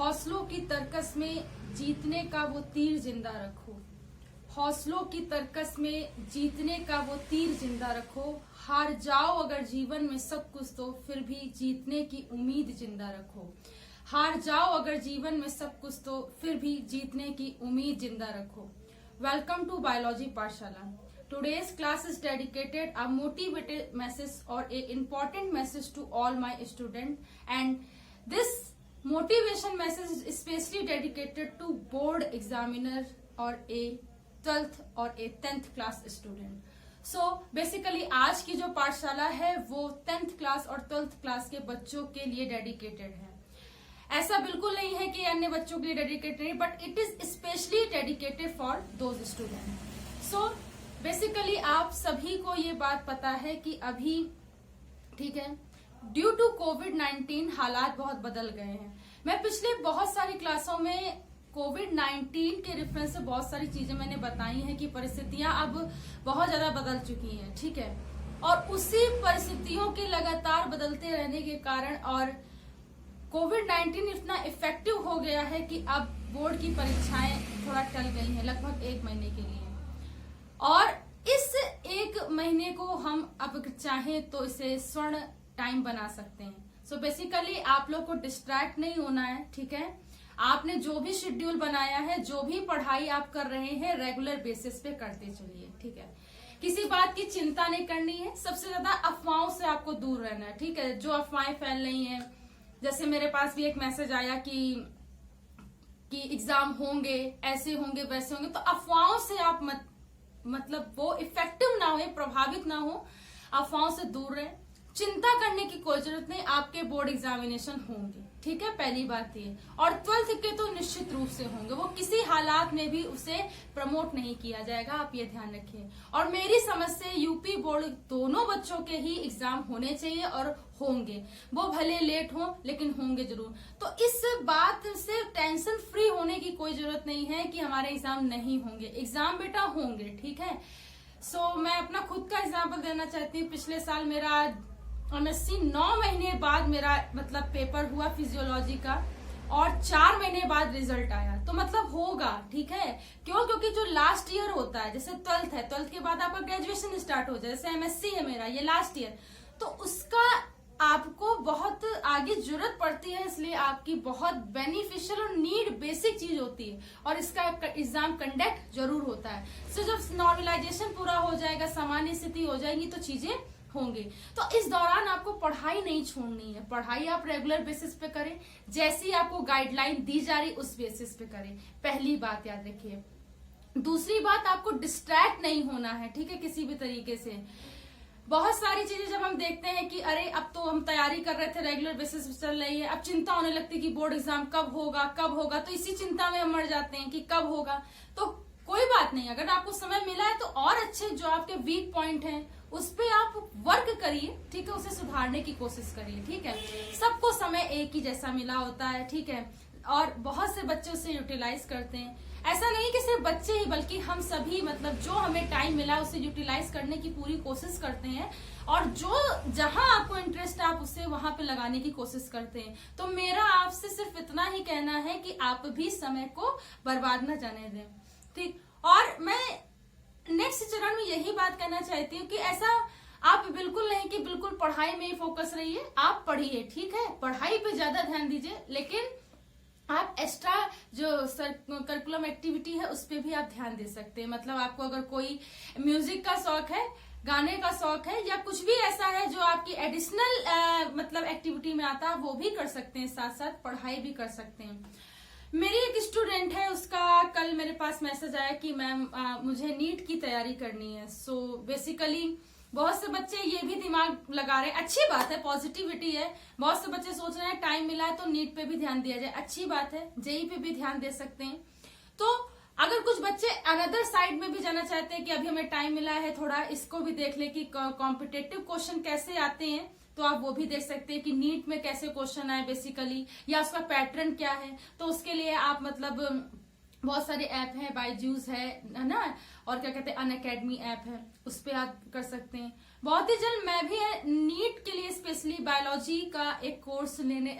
हौसलों की तरकस में जीतने का वो तीर जिंदा रखो। हौसलों की तरकस में जीतने का वो तीर जिंदा रखो। हार जाओ अगर जीवन में सब कुछ तो फिर भी जीतने की उम्मीद जिंदा रखो। हार जाओ अगर जीवन में सब कुछ तो फिर भी जीतने की उम्मीद जिंदा रखो। Welcome to Biology Pathshala. Today's class is dedicated a motivated message or a important message to all my students, and this motivation message is especially dedicated to board examiner or a 12th or a 10th class student. So basically आज की जो पाठशाला है वो 10th class और 12th class के बच्चों के लिए डेडिकेटेड है। ऐसा बिल्कुल नहीं है कि अन्य बच्चों के लिए डेडिकेटेड है, but it is specially dedicated for those student. So basically आप सभी को ये बात पता है कि अभी ठीक है, ड्यू टू कोविड-19 हालात बहुत बदल गए हैं। मैं पिछले बहुत सारी क्लासों में कोविड-19 के रेफरेंस से बहुत सारी चीजें मैंने बताई हैं कि परिस्थितियां अब बहुत ज्यादा बदल चुकी हैं, ठीक है। और उसी परिस्थितियों के लगातार बदलते रहने के कारण और कोविड-19 इतना इफेक्टिव हो गया है कि अब बोर्ड की परीक्षाएं थोड़ा टल गई हैं, लगभग 1 महीने के लिए। और इस 1 महीने को हम अब चाहें तो इसे स्वर्ण टाइम बना सकते हैं। सो बेसिकली आप लोग को डिस्ट्रैक्ट नहीं होना है, ठीक है। आपने जो भी शेड्यूल बनाया है, जो भी पढ़ाई आप कर रहे हैं, रेगुलर बेसिस पे करते चलिए, ठीक है। किसी बात की चिंता नहीं करनी है। सबसे ज्यादा अफवाहों से आपको दूर रहना है, ठीक है। जो अफवाहें फैल रही हैं, जैसे मेरे पास भी एक मैसेज आया कि एग्जाम होंगे, ऐसे होंगे, वैसे होंगे, तो अफवाहों से आप मतलब वो इफेक्टिव ना हो, प्रभावित ना हो, अफवाहों से दूर रहें। चिंता करने की कोई जरूरत नहीं, आपके बोर्ड एग्जामिनेशन होंगे, ठीक है। पहली बात ये, और 12th के तो निश्चित रूप से होंगे, वो किसी हालात में भी उसे प्रमोट नहीं किया जाएगा, आप ये ध्यान रखिए। और मेरी समझ से यूपी बोर्ड दोनों बच्चों के ही एग्जाम होने चाहिए और होंगे, वो भले लेट हो लेकिन होंगे जरूर। तो इस बात से टेंशन फ्री होने की कोई जरूरत नहीं है कि हमारे एग्जाम नहीं होंगे। एग्जाम बेटा होंगे, ठीक है। सो मैं अपना खुद का एग्जाम्पल देना चाहती हूँ। पिछले साल मेरा MSc 9 महीने बाद मेरा मतलब पेपर हुआ फिजियोलॉजी का, और 4 महीने बाद रिजल्ट आया, तो मतलब होगा, ठीक है। क्यों? क्योंकि जो लास्ट ईयर होता है, जैसे 12th है, 12th के बाद आपका ग्रेजुएशन स्टार्ट हो जाए, जैसे MSc है मेरा, ये लास्ट ईयर, तो उसका आपको बहुत आगे जरूरत पड़ती है, इसलिए आपकी बहुत बेनिफिशियल और नीड बेसिक चीज होती है, और इसका एग्जाम कंडक्ट जरूर होता है। सो जब नॉर्मलाइजेशन पूरा हो जाएगा, सामान्य स्थिति हो जाएगी, तो चीजें होंगे। तो इस दौरान आपको पढ़ाई नहीं छोड़नी है, पढ़ाई आप रेगुलर बेसिस पे करें, जैसी आपको गाइडलाइन दी जा रही उस बेसिस पे करें। पहली बात याद रखिए। दूसरी बात, आपको डिस्ट्रैक्ट नहीं होना है, ठीक है, किसी भी तरीके से। बहुत सारी चीजें जब हम देखते हैं कि अरे अब तो हम तैयारी कर रहे थे, रेगुलर बेसिस पे चल रही है, अब चिंता होने लगती है कि बोर्ड एग्जाम कब होगा, तो इसी चिंता में हम मर जाते हैं कि कब होगा। तो कोई बात नहीं, अगर आपको समय मिला है तो और अच्छे जो आपके वीक पॉइंट हैं उस पे आप वर्क करिए, ठीक है, उसे सुधारने की कोशिश करिए, ठीक है। सबको समय एक ही जैसा मिला होता है, ठीक है, और बहुत से बच्चे उसे यूटिलाइज करते हैं। ऐसा नहीं कि सिर्फ बच्चे ही, बल्कि हम सभी मतलब जो हमें टाइम मिला उसे यूटिलाइज करने की पूरी कोशिश करते हैं, और जो जहां आपको इंटरेस्ट है आप उसे वहां पे लगाने की कोशिश करते हैं। तो मेरा आपसे सिर्फ इतना ही कहना है कि आप भी समय को बर्बाद न जाने दें, ठीक। और मैं नेक्स्ट चरण में यही बात कहना चाहती हूँ कि ऐसा आप बिल्कुल नहीं कि बिल्कुल पढ़ाई में ही फोकस रहिए, आप पढ़िए, ठीक है, पढ़ाई पे ज्यादा ध्यान दीजिए, लेकिन आप एक्स्ट्रा जो करिकुलम एक्टिविटी है उस पे भी आप ध्यान दे सकते हैं। मतलब आपको अगर कोई म्यूजिक का शौक है, गाने का शौक है, या कुछ भी ऐसा है जो आपकी एडिशनल मतलब एक्टिविटी में आता है, वो भी कर सकते हैं, साथ साथ पढ़ाई भी कर सकते हैं। मेरी एक स्टूडेंट है, उसका कल मेरे पास मैसेज आया कि मैम मुझे नीट की तैयारी करनी है। सो बेसिकली बहुत से बच्चे ये भी दिमाग लगा रहे हैं, अच्छी बात है, पॉजिटिविटी है। बहुत से बच्चे सोच रहे हैं टाइम मिला है तो नीट पे भी ध्यान दिया जाए, अच्छी बात है, जेई पे भी ध्यान दे सकते हैं। तो अगर कुछ बच्चे अनदर साइड में भी जाना चाहते हैं कि अभी हमें टाइम मिला है, थोड़ा इसको भी देख ले कि कॉम्पिटेटिव क्वेश्चन कैसे आते हैं, तो आप वो भी देख सकते हैं कि नीट में कैसे क्वेश्चन आए बेसिकली, या उसका पैटर्न क्या है। तो उसके लिए आप मतलब बहुत सारे ऐप हैं, बायजूस है ना, और क्या कहते हैं अनअकैडमी ऐप है, उस पे आप कर सकते हैं। बहुत ही जल्द मैं भी नीट के लिए स्पेशली बायोलॉजी का एक कोर्स लेने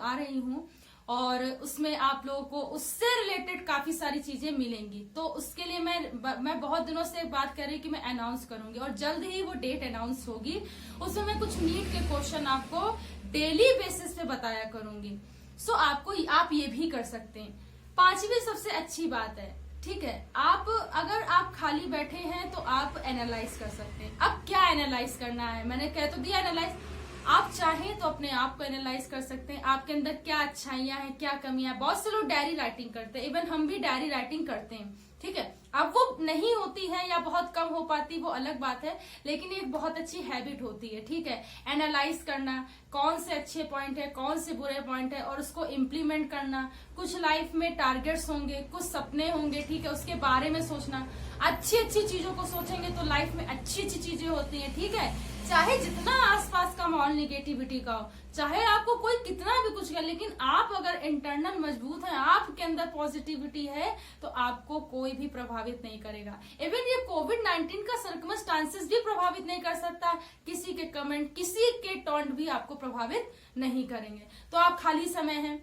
आ रही हूँ, और उसमें आप लोगों को उससे रिलेटेड काफी सारी चीजें मिलेंगी। तो उसके लिए मैं बहुत दिनों से बात कर रही हूँ कि मैं अनाउंस करूंगी और जल्द ही वो डेट अनाउंस होगी। उसमें मैं कुछ नीट के क्वेश्चन आपको डेली बेसिस पे बताया करूंगी। सो आप ये भी कर सकते हैं। पांचवी सबसे अच्छी बात है, ठीक है, अगर आप खाली बैठे हैं तो आप एनालाइज कर सकते हैं। अब क्या एनालाइज करना है, मैंने कह तो दिया एनालाइज। आप चाहें तो अपने आप को एनालाइज कर सकते हैं, आपके अंदर क्या अच्छाइयां हैं, क्या कमियां। बहुत से लोग डायरी राइटिंग करते हैं, इवन हम भी डायरी राइटिंग करते हैं, ठीक है। अब वो नहीं होती है या बहुत कम हो पाती, वो अलग बात है, लेकिन एक बहुत अच्छी हैबिट होती है, ठीक है। एनालाइज करना, कौन से अच्छे पॉइंट है, कौन से बुरे पॉइंट है, और उसको इम्प्लीमेंट करना। कुछ लाइफ में टारगेट्स होंगे, कुछ सपने होंगे, ठीक है, उसके बारे में सोचना। अच्छी अच्छी चीजों को सोचेंगे तो लाइफ में अच्छी अच्छी चीजें होती हैं, ठीक है। चाहे जितना आसपास का माहौल नेगेटिविटी का हो, चाहे आपको कोई कितना भी कुछ करे, लेकिन आप अगर इंटरनल मजबूत हैं, आपके अंदर पॉजिटिविटी है, तो आपको कोई भी प्रभावित नहीं करेगा। इवन ये कोविड-19 का सर्कमस्टांसेस भी प्रभावित नहीं कर सकता। किसी के कमेंट, किसी के टॉन्ट भी आपको प्रभावित नहीं करेंगे। तो आप खाली समय है,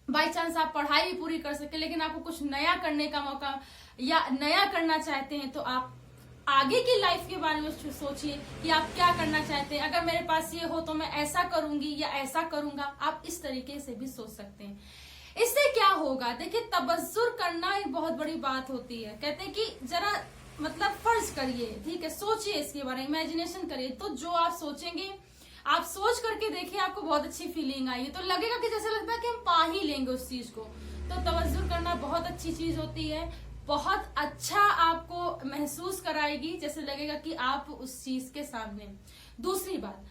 बाई चांस आप पढ़ाई भी पूरी कर सके, लेकिन आपको कुछ नया करने का मौका या नया करना चाहते हैं, तो आप आगे की लाइफ के बारे में सोचिए कि आप क्या करना चाहते हैं। अगर मेरे पास ये हो तो मैं ऐसा करूंगी या ऐसा करूंगा। आप इस तरीके से भी सोच सकते हैं। इससे क्या होगा, देखिए, तबज्जुर करना एक बहुत बड़ी बात होती है। कहते हैं कि जरा मतलब फर्ज करिए, ठीक है, सोचिए इसके बारे में, इमेजिनेशन करिए। तो जो आप सोचेंगे, आप सोच करके देखिए, आपको बहुत अच्छी फीलिंग आई, तो लगेगा कि जैसे लगता है कि हम पा ही लेंगे उस चीज को। तो तवज्जुर करना बहुत अच्छी चीज होती है, बहुत अच्छा आपको महसूस कराएगी, जैसे लगेगा कि आप उस चीज के सामने। दूसरी बात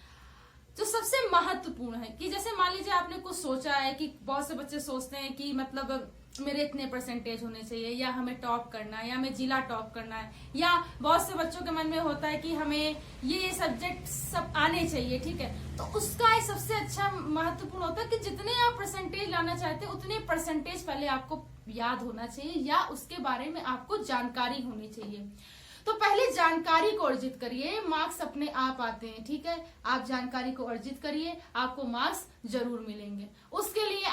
जो सबसे महत्वपूर्ण है कि जैसे मान लीजिए आपने कुछ सोचा है, कि बहुत से बच्चे सोचते हैं कि मतलब मेरे इतने परसेंटेज होने चाहिए, या हमें टॉप करना है, या हमें जिला टॉप करना है, या बहुत से बच्चों के मन में होता है कि हमें ये सब्जेक्ट सब आने चाहिए, ठीक है। तो उसका एक सबसे अच्छा महत्वपूर्ण होता है कि जितने आप परसेंटेज लाना चाहते हैं, उतने परसेंटेज पहले आपको याद होना चाहिए, या उसके बारे में आपको जानकारी होनी चाहिए। तो पहले जानकारी को अर्जित करिए, मार्क्स अपने आप आते हैं, ठीक है। आप जानकारी को अर्जित करिए, आपको मार्क्स जरूर मिलेंगे। उसके लिए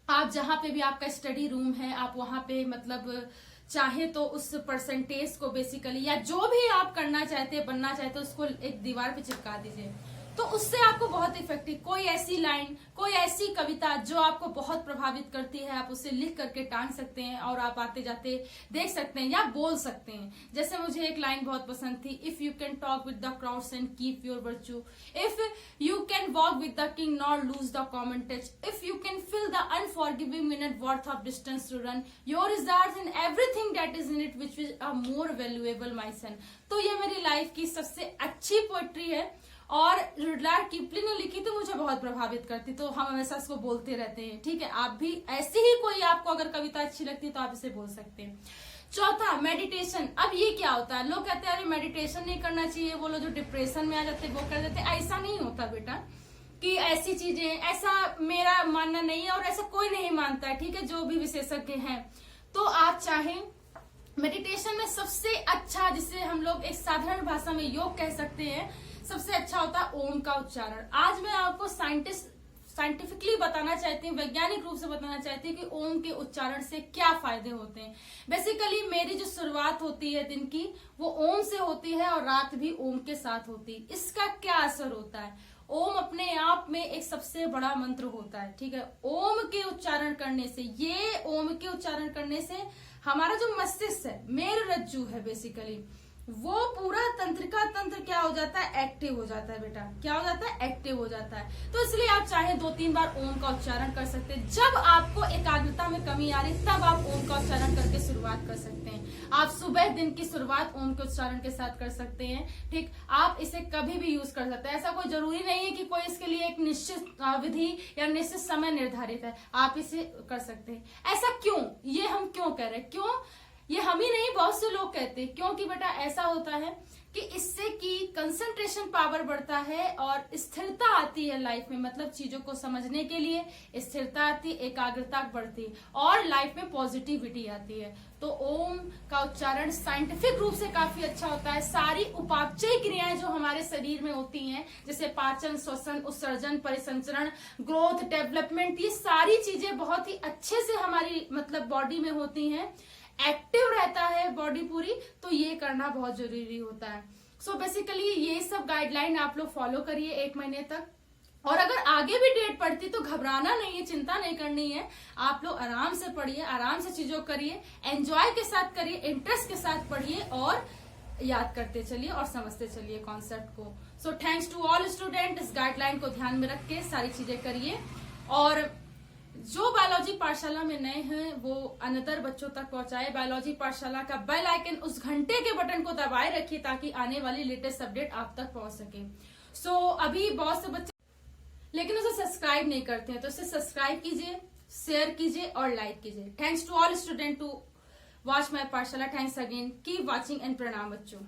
आप जहां पे भी आपका स्टडी रूम है, आप वहां पे मतलब चाहे तो उस परसेंटेज को बेसिकली, या जो भी आप करना चाहते हैं, बनना चाहते हैं, उसको एक दीवार पे चिपका दीजिए। तो उससे आपको बहुत इफेक्टिव, कोई ऐसी लाइन, कोई ऐसी कविता जो आपको बहुत प्रभावित करती है, आप उसे लिख करके टांग सकते हैं और आप आते जाते देख सकते हैं या बोल सकते हैं। जैसे मुझे एक लाइन बहुत पसंद थी, if you can talk with the crowds and keep your virtue, if you can walk with the king not lose the common touch, if you can fill the unforgiving minute worth of distance to run, your is earth in everything that is in it which is a more valuable my son. तो ये मेरी life की सबसे अच्छी poetry है, और Rudyard Kipling ने लिखी, तो मुझे बहुत प्रभावित करती, तो हम हमेशा इसको बोलते रहते हैं, ठीक है। आप भी ऐसी ही कोई आपको अगर कविता अच्छी लगती है तो आप इसे बोल सकते हैं। चौथा, मेडिटेशन। अब ये क्या होता है, लोग कहते हैं अरे मेडिटेशन नहीं करना चाहिए, वो लोग जो डिप्रेशन में आ जाते हैं वो कर देते हैं। ऐसा नहीं होता बेटा, कि ऐसी चीजें, ऐसा मेरा मानना नहीं है और ऐसा कोई नहीं मानता है, ठीक है, जो भी विशेषज्ञ हैं। तो आप चाहें, मेडिटेशन में सबसे अच्छा, जिसे हम लोग एक साधारण भाषा में योग कह सकते हैं, सबसे अच्छा होता है ओम का उच्चारण। आज मैं आपको साइंटिफिकली बताना चाहती हूँ, वैज्ञानिक रूप से बताना चाहती हूँ कि ओम के उच्चारण से क्या फायदे होते हैं। बेसिकली मेरी जो शुरुआत होती है दिन की, वो ओम से होती है और रात भी ओम के साथ होती है। इसका क्या असर होता है, ओम अपने आप में एक सबसे बड़ा मंत्र होता है, ठीक है। ओम के उच्चारण करने से, ये ओम के उच्चारण करने से हमारा जो मस्तिष्क है, मेरुरज्जु है बेसिकली, वो पूरा तंत्रिका तंत्र क्या हो जाता है, एक्टिव हो जाता है बेटा। क्या हो जाता है, एक्टिव हो जाता है। तो इसलिए आप चाहे 2-3 बार ओम का उच्चारण कर सकते हैं। जब आपको एकाग्रता में कमी आ रही, तब आप ओम का उच्चारण करके शुरुआत कर सकते हैं। आप सुबह दिन की शुरुआत ओम के उच्चारण के साथ कर सकते हैं, ठीक। आप इसे कभी भी यूज कर सकते हैं, ऐसा कोई जरूरी नहीं है कि कोई इसके लिए एक निश्चित विधि या निश्चित समय निर्धारित है, आप इसे कर सकते हैं। ऐसा क्यों, ये हम क्यों कह रहे हैं, क्यों, ये हम ही नहीं, बहुत से लोग कहते हैं। क्योंकि बेटा ऐसा होता है कि इससे की कंसंट्रेशन पावर बढ़ता है और स्थिरता आती है लाइफ में, मतलब चीजों को समझने के लिए स्थिरता आती, एकाग्रता बढ़ती और लाइफ में पॉजिटिविटी आती है। तो ओम का उच्चारण साइंटिफिक रूप से काफी अच्छा होता है। सारी उपापचय क्रियाएं जो हमारे शरीर में होती हैं, जैसे पाचन, श्वसन, उत्सर्जन, परिसंचरण, ग्रोथ, डेवलपमेंट, ये सारी चीजें बहुत ही अच्छे से हमारी मतलब बॉडी में होती हैं, एक्टिव रहता है बॉडी पूरी, तो ये करना बहुत जरूरी होता है। सो बेसिकली ये सब गाइडलाइन आप लोग फॉलो करिए 1 महीने तक। और अगर आगे भी डेट पड़ती तो घबराना नहीं है, चिंता नहीं करनी है। आप लोग आराम से पढ़िए, आराम से चीजों करिए, एंजॉय के साथ करिए, इंटरेस्ट के साथ पढ़िए और याद करते चलिए और समझते चलिए कॉन्सेप्ट को। So thanks to all student, इस गाइडलाइन को ध्यान में रख के सारी चीजें करिए। और जो बायोलॉजी पाठशाला में नए हैं वो अनदर बच्चों तक पहुंचाए। बायोलॉजी पाठशाला का बेल आइकन, उस घंटे के बटन को दबाए रखिए ताकि आने वाली लेटेस्ट अपडेट आप तक पहुंच सके। सो अभी बहुत से बच्चे लेकिन उसे सब्सक्राइब नहीं करते हैं, तो इसे सब्सक्राइब कीजिए, शेयर कीजिए और लाइक कीजिए। Thanks to all student to watch my Pathshala. Thanks again, keep watching and प्रणाम बच्चों।